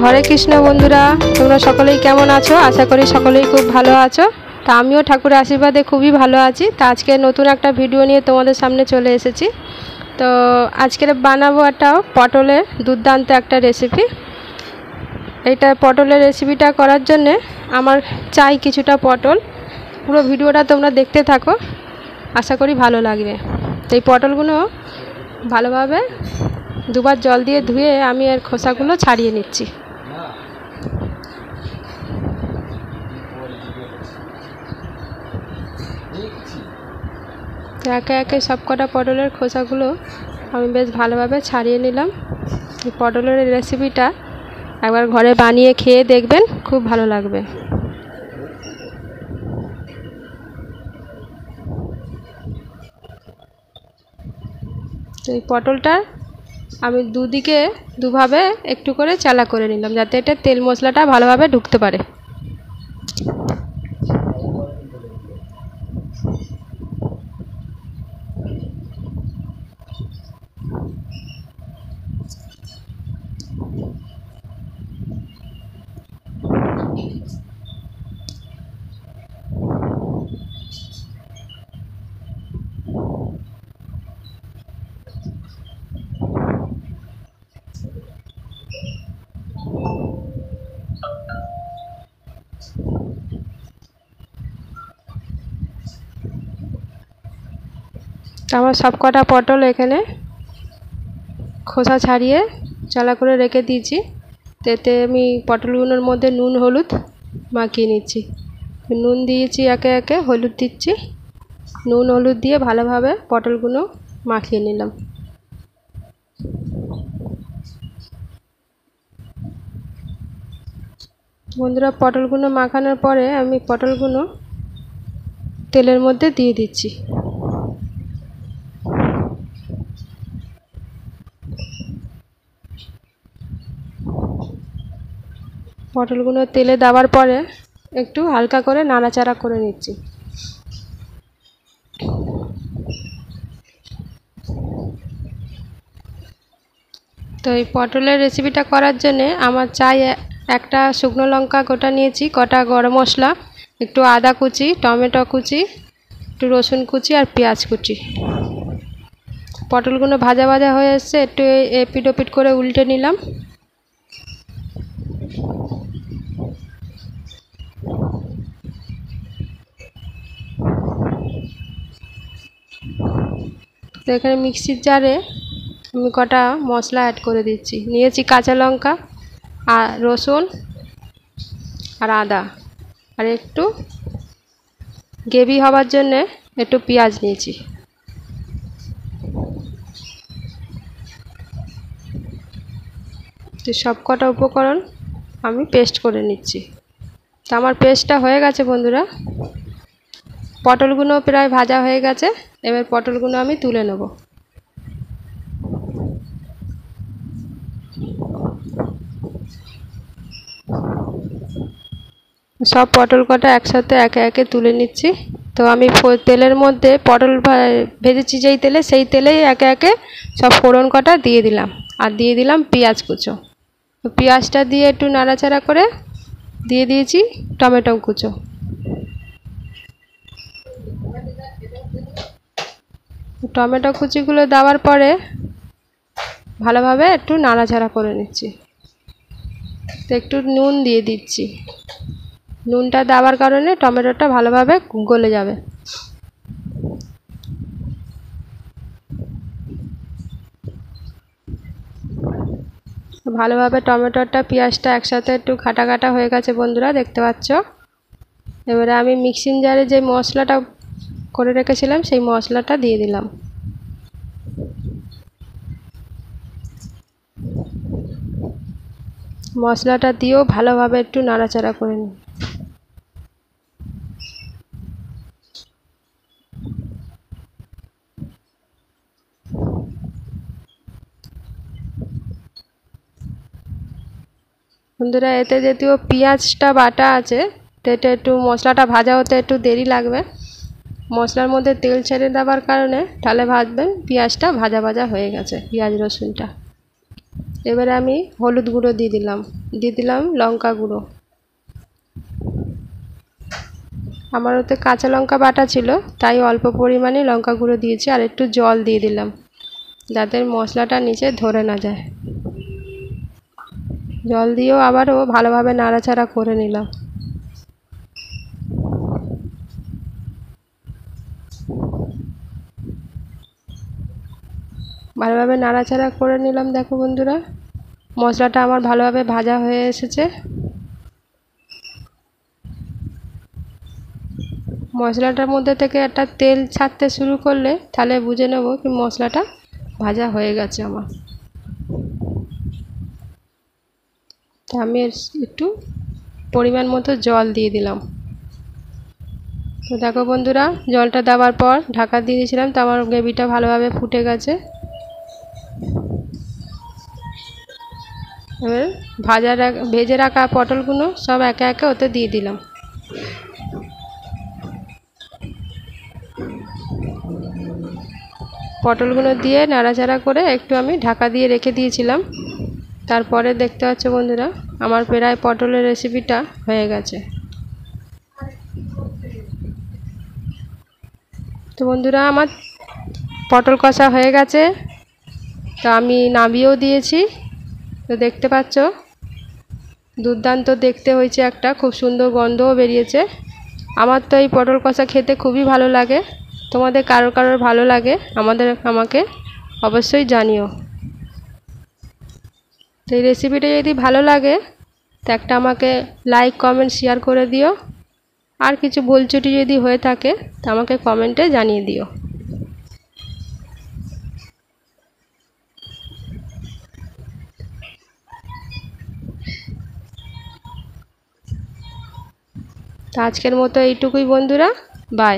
হরে কৃষ্ণ বন্ধুরা, তোমরা সকলেই কেমন আছো? আশা করি সকলেই খুব ভালো আছো। তা আমিও ঠাকুরের আশীর্বাদে খুবই ভালো আছি। তা আজকে নতুন একটা ভিডিও নিয়ে তোমাদের সামনে চলে এসেছি। তো আজকের বানাবো একটা পটলের দুর্দান্ত একটা রেসিপি। এইটা পটলের রেসিপিটা করার জন্যে আমার চাই কিছুটা পটল। পুরো ভিডিওটা তোমরা দেখতে থাকো, আশা করি ভালো লাগবে। তো এই পটলগুলো ভালোভাবে দুবার জল দিয়ে ধুয়ে আমি এর খোসাগুলো ছাড়িয়ে নিচ্ছি। তো একে একে সব কটা পটলের খোসাগুলো আমি বেশ ভালোভাবে ছাড়িয়ে নিলাম। এই পটলের রেসিপিটা একবার ঘরে বানিয়ে খেয়ে দেখবেন, খুব ভালো লাগবে। তো এই পটলটা আমি দুদিকে দুভাবে একটু করে চালা করে নিলাম, যাতে এটা তেল মশলাটা ভালোভাবে ঢুকতে পারে। আমার সব কটা পটল এখানে খোসা ছাড়িয়ে চালা করে রেখে দিয়েছি। এতে আমি পটলগুলোর মধ্যে নুন হলুদ মাখিয়ে নিচ্ছি। নুন দিয়েছি, একে একে হলুদ দিচ্ছি। নুন হলুদ দিয়ে ভালোভাবে পটলগুলো মাখিয়ে নিলাম। বন্ধুরা, পটলগুলো মাখানোর পরে আমি পটলগুলো তেলের মধ্যে দিয়ে দিচ্ছি। পটলগুলো তেলে দেওয়ার পরে একটু হালকা করে নাড়াচাড়া করে নিচ্ছি। তো এই পটলের রেসিপিটা করার জন্যে আমার চাই একটা শুকনো লঙ্কা গোটা নিয়েছি, কটা গরম মশলা, একটু আদা কুচি, টমেটো কুচি, একটু রসুন কুচি আর পেঁয়াজ কুচি। পটলগুলো ভাজা ভাজা হয়ে এসছে, একটু এপিট ওপিট করে উল্টে নিলাম। তো এখানে মিক্সির জারে আমি কটা মশলা অ্যাড করে দিচ্ছি। নিয়েছি কাঁচা লঙ্কা আর রসুন আর আদা, আর একটু গ্রেভি হওয়ার জন্যে একটু পেঁয়াজ নিয়েছি। তো সব কটা উপকরণ আমি পেস্ট করে নিচ্ছি। তো আমার পেস্টটা হয়ে গেছে বন্ধুরা। পটলগুলো প্রায় ভাজা হয়ে গেছে, এবার পটলগুলো আমি তুলে নেব। সব পটল কটা একসাথে একে একে তুলে নিচ্ছি। তো আমি তেলের মধ্যে পটল ভেজেছি যেই তেলে, সেই তেলেই একে একে সব ফোড়ন কটা দিয়ে দিলাম, আর দিয়ে দিলাম পেঁয়াজ কুচো। তো পেঁয়াজটা দিয়ে একটু নাড়াচাড়া করে দিয়ে দিয়েছি টমেটো কুচো। টমেটো কুচিগুলো দেওয়ার পরে ভালোভাবে একটু নাড়াচাড়া করে নিচ্ছি। তো একটু নুন দিয়ে দিচ্ছি। নুনটা দেওয়ার কারণে টমেটোটা ভালোভাবে গলে যাবে। ভালোভাবে টমেটোটা পেঁয়াজটা একসাথে একটু ঘাটা ঘাটা হয়ে গেছে বন্ধুরা, দেখতে পাচ্ছ। এবারে আমি মিক্সিং জারে যে মশলাটা করে রেখেছিলাম সেই মশলাটা দিয়ে দিলাম। মশলাটা দিয়েও ভালোভাবে একটু নাড়াচাড়া করে নিই। বন্ধুরা, এতে যদিও পেঁয়াজটা বাটা আছে, তো এটা একটু মশলাটা ভাজা হতে একটু দেরি লাগবে। মশলার মধ্যে তেল ছেড়ে দেওয়ার কারণে তাহলে ভাজবেন পেঁয়াজটা ভাজা ভাজা হয়ে গেছে, পেঁয়াজ রসুনটা। এবারে আমি হলুদ গুঁড়ো দিয়ে দিলাম লঙ্কা গুঁড়ো। আমার ওতে কাঁচা লঙ্কা বাটা ছিল, তাই অল্প পরিমাণে লঙ্কা গুঁড়ো দিয়েছি, আর একটু জল দিয়ে দিলাম যাতে মশলাটা নিচে ধরে না যায়। জল দিয়েও আবারও ভালোভাবে নাড়াচাড়া করে নিলাম। ভালোভাবে নাড়াচাড়া করে নিলাম। দেখো বন্ধুরা, মশলাটা আমার ভালোভাবে ভাজা হয়ে এসেছে। মশলাটার মধ্যে থেকে একটা তেল ছাড়তে শুরু করলে তাহলে বুঝে নেব কি মশলাটা ভাজা হয়ে গেছে আমার। তা আমি একটু পরিমাণ মতো জল দিয়ে দিলাম। তো দেখো বন্ধুরা, জলটা দেওয়ার পর ঢাকা দিয়ে দিয়েছিলাম, তো আমার গ্রেভিটা ভালোভাবে ফুটে গেছে। এবার ভেজে রাখা পটলগুলো সব একে একে ওতে দিয়ে দিলাম। পটলগুলো দিয়ে নাড়াচাড়া করে একটু আমি ঢাকা দিয়ে রেখে দিয়েছিলাম। তারপরে দেখতে পাচ্ছ বন্ধুরা, আমার প্রায় পটলের রেসিপিটা হয়ে গেছে। তো বন্ধুরা, আমার পটল কষা হয়ে গেছে, তো আমি নামিয়েও দিয়েছি। তো দেখতে পাচ্ছ দুর্দান্ত দেখতে হয়েছে, একটা খুব সুন্দর গন্ধও বেরিয়েছে। আমার তো এই পটল কষা খেতে খুবই ভালো লাগে। তোমাদের কারোর ভালো লাগে আমাকে অবশ্যই জানিও। তো এই রেসিপিটা যদি ভালো লাগে তো একটা আমাকে লাইক কমেন্ট শেয়ার করে দিও। আর কিছু ভুলচুটি যদি হয়ে থাকে তো আমাকে কমেন্টে জানিয়ে দিও। তো আজকের মতো এইটুকুই বন্ধুরা, বাই।